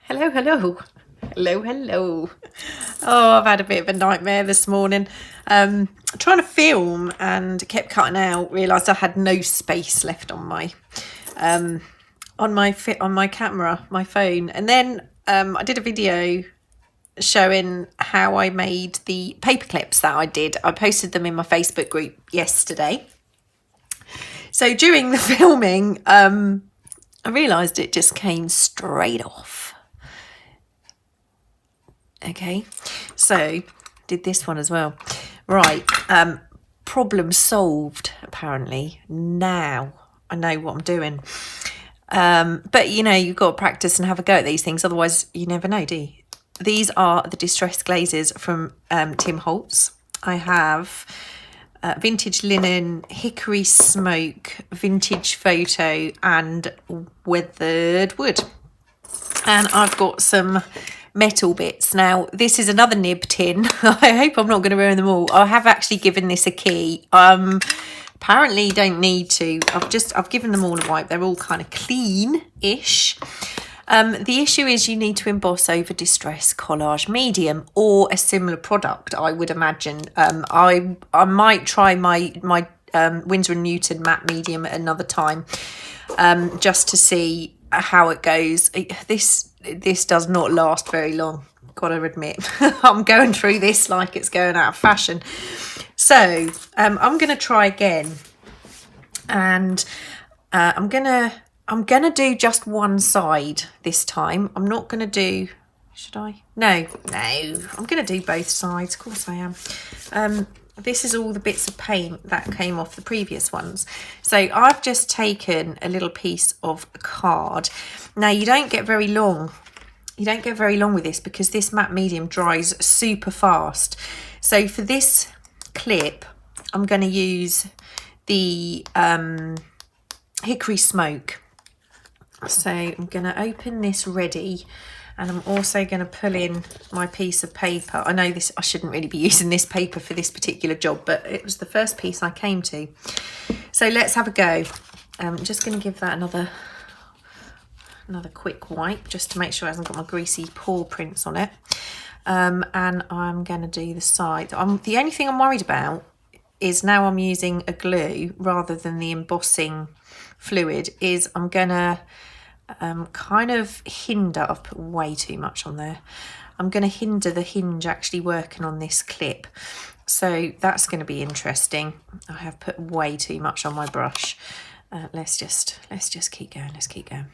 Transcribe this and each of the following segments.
Hello, hello. Hello, hello. Oh, I've had a bit of a nightmare this morning. Trying to film and kept cutting out. Realised I had no space left on my camera, my phone. And then I did a video showing how I made the paper clips that I did. I posted them in my Facebook group yesterday. So during the filming, I realised it just came straight off. Okay, so did this one as well. Right, problem solved, apparently. Now I know what I'm doing. But, you know, you've got to practice and have a go at these things. Otherwise, you never know, do you? These are the distressed glazes from Tim Holtz. I have vintage linen, hickory smoke, vintage photo and weathered wood. And I've got some metal bits. Now, this is another nib tin. I hope I'm not going to ruin them all. I have actually given this a key. Apparently you don't need to. I've given them all a wipe. They're all kind of clean-ish. The issue is you need to emboss over distress collage medium or a similar product, I would imagine. I might try my Winsor & Newton matte medium at another time, just to see how it goes. This does not last very long, gotta admit. I'm going through this like it's going out of fashion. So I'm gonna try again, and I'm gonna do just one side this time. I'm not gonna do, should I? No, I'm gonna do both sides. Of course I am. This is all the bits of paint that came off the previous ones. So I've just taken a little piece of card. Now you don't get very long. You don't get very long with this because this matte medium dries super fast. So for this clip, I'm going to use the hickory smoke. So I'm going to open this ready. And I'm also going to pull in my piece of paper. I know I shouldn't really be using this paper for this particular job, but it was the first piece I came to. So let's have a go. I'm just going to give that another quick wipe just to make sure it hasn't got my greasy paw prints on it. And I'm going to do the side. The only thing I'm worried about is now I'm using a glue rather than the embossing fluid, is I'm going to kind of hinder, I've put way too much on there. I'm going to hinder the hinge actually working on this clip. So that's going to be interesting. I have put way too much on my brush. Let's just keep going. Let's keep going.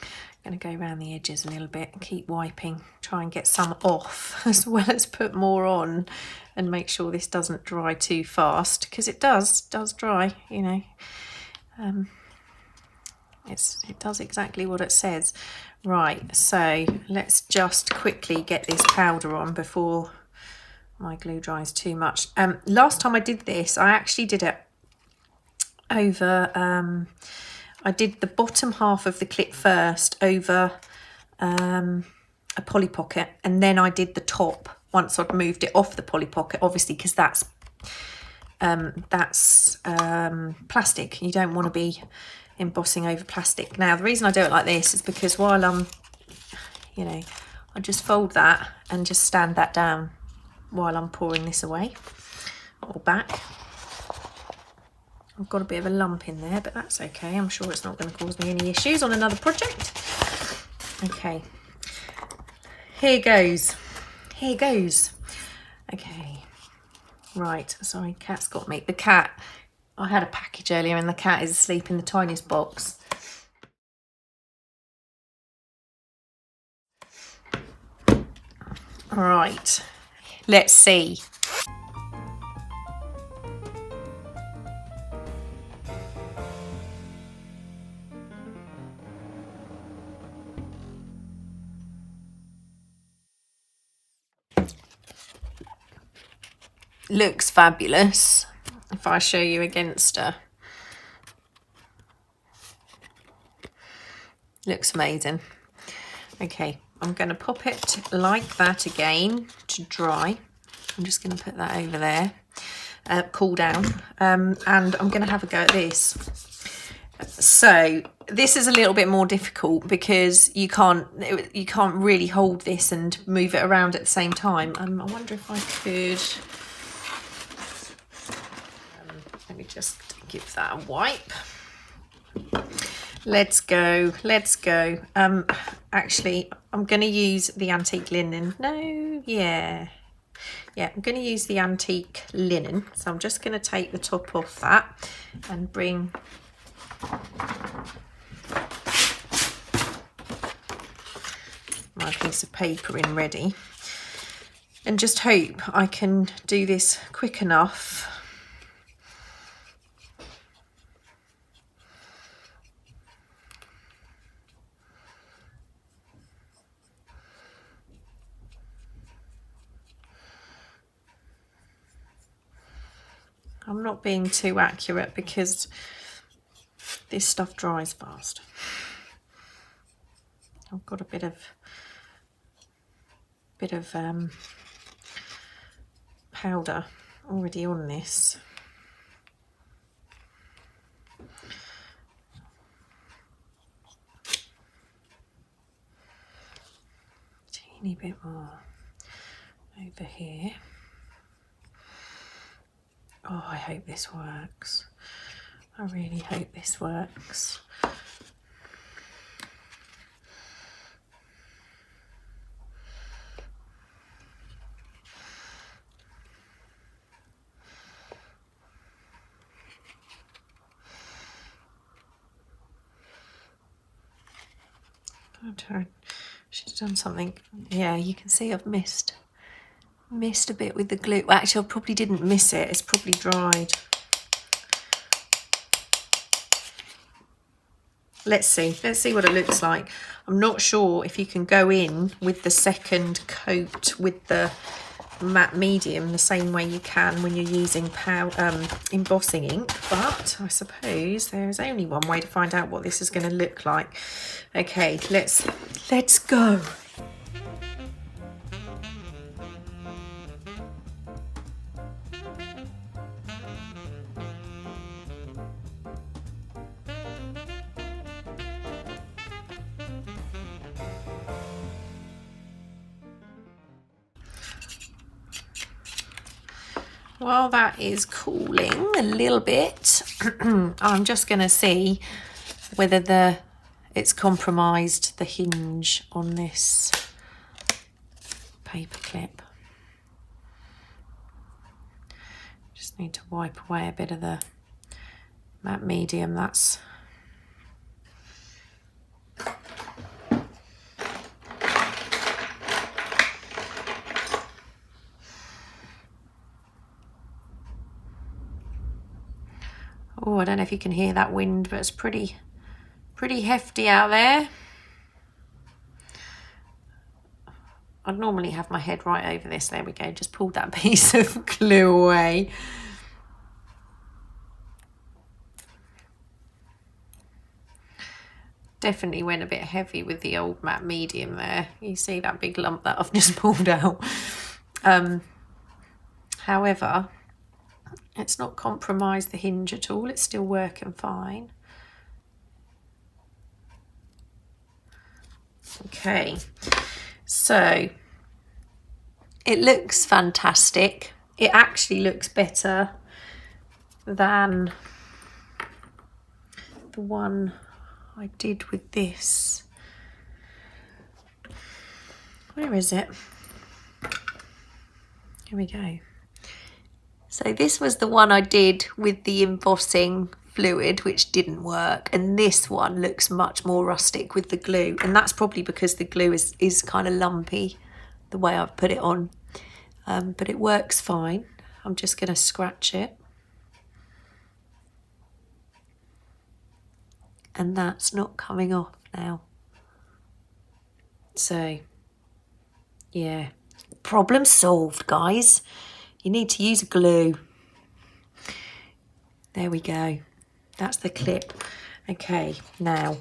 I'm going to go around the edges a little bit and keep wiping, try and get some off as well as put more on and make sure this doesn't dry too fast, because it does dry, you know. It does exactly what it says. Right, so let's just quickly get this powder on before my glue dries too much. Last time I did this, I actually did it over, I did the bottom half of the clip first over a Polly Pocket, and then I did the top once I'd moved it off the Polly Pocket, obviously, because that's plastic. You don't want to be embossing over plastic. Now the reason I do it like this is because while I'm, you know, I just fold that and just stand that down while I'm pouring this away or back. I've got a bit of a lump in there, but that's okay. I'm sure it's not going to cause me any issues on another project. Okay, here goes. Okay, right, sorry, cat's got me. The cat, I had a package earlier and the cat is asleep in the tiniest box. All right, let's see. Looks fabulous if I show you against her. Looks amazing. Okay, I'm going to pop it like that again to dry. I'm just going to put that over there, cool down, and I'm going to have a go at this. So This is a little bit more difficult because you can't really hold this and move it around at the same time. I wonder if I could. Let me just give that a wipe. Let's go. Actually, I'm going to use the antique linen. No, yeah, I'm going to use the antique linen. So I'm just going to take the top off that and bring my piece of paper in ready, and just hope I can do this quick enough. I'm not being too accurate because this stuff dries fast. I've got a bit of powder already on this. Teeny bit more over here. Oh, I hope this works. I really hope this works. She's done something. Yeah, you can see I've missed a bit with the glue. Well, actually, I probably didn't miss it. It's probably dried. Let's see what it looks like. I'm not sure if you can go in with the second coat with the matte medium the same way you can when you're using embossing ink, but I suppose there is only one way to find out what this is going to look like. Okay, let's go. While that is cooling a little bit, I'm just going to see whether it's compromised the hinge on this paper clip. Just need to wipe away a bit of the matte medium. That's oh, I don't know if you can hear that wind, but it's pretty hefty out there. I'd normally have my head right over this. There we go. Just pulled that piece of glue away. Definitely went a bit heavy with the old matte medium there. You see that big lump that I've just pulled out. However, it's not compromised the hinge at all. It's still working fine. Okay, so it looks fantastic. It actually looks better than the one I did with this. Where is it? Here we go. So this was the one I did with the embossing fluid, which didn't work, and this one looks much more rustic with the glue, and that's probably because the glue is kind of lumpy the way I've put it on, but it works fine. I'm just going to scratch it, and that's not coming off now. So yeah, problem solved, guys. You need to use glue. There we go. That's the clip. Okay, now,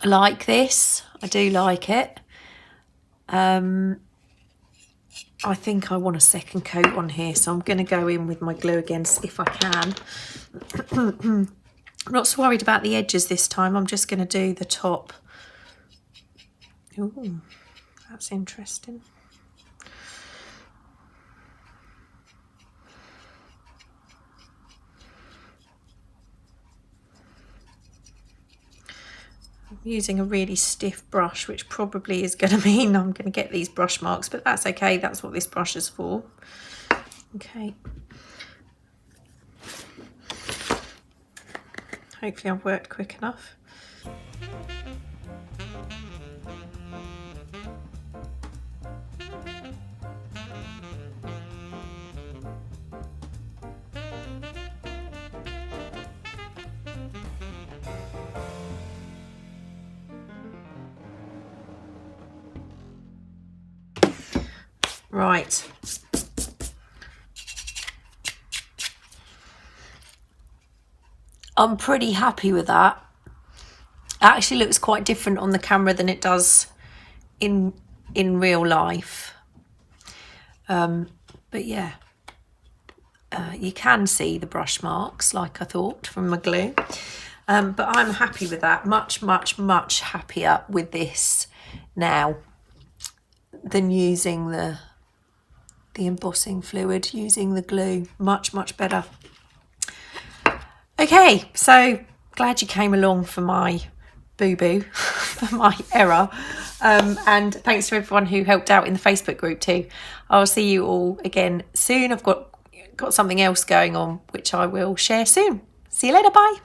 I like this. I do like it. I think I want a second coat on here, so I'm going to go in with my glue again if I can. I'm not so worried about the edges this time. I'm just going to do the top. Ooh, that's interesting. I'm using a really stiff brush, which probably is going to mean I'm going to get these brush marks, but that's okay. That's what this brush is for. Okay. Hopefully I've worked quick enough. Right. I'm pretty happy with that. It actually looks quite different on the camera than it does in real life. But yeah, you can see the brush marks like I thought from my glue. But I'm happy with that. Much, much, much happier with this now than using the embossing fluid, using the glue. Much, much better. Okay, so glad you came along for my boo-boo, for my error. And thanks to everyone who helped out in the Facebook group too. I'll see you all again soon. I've got something else going on, which I will share soon. See you later, bye.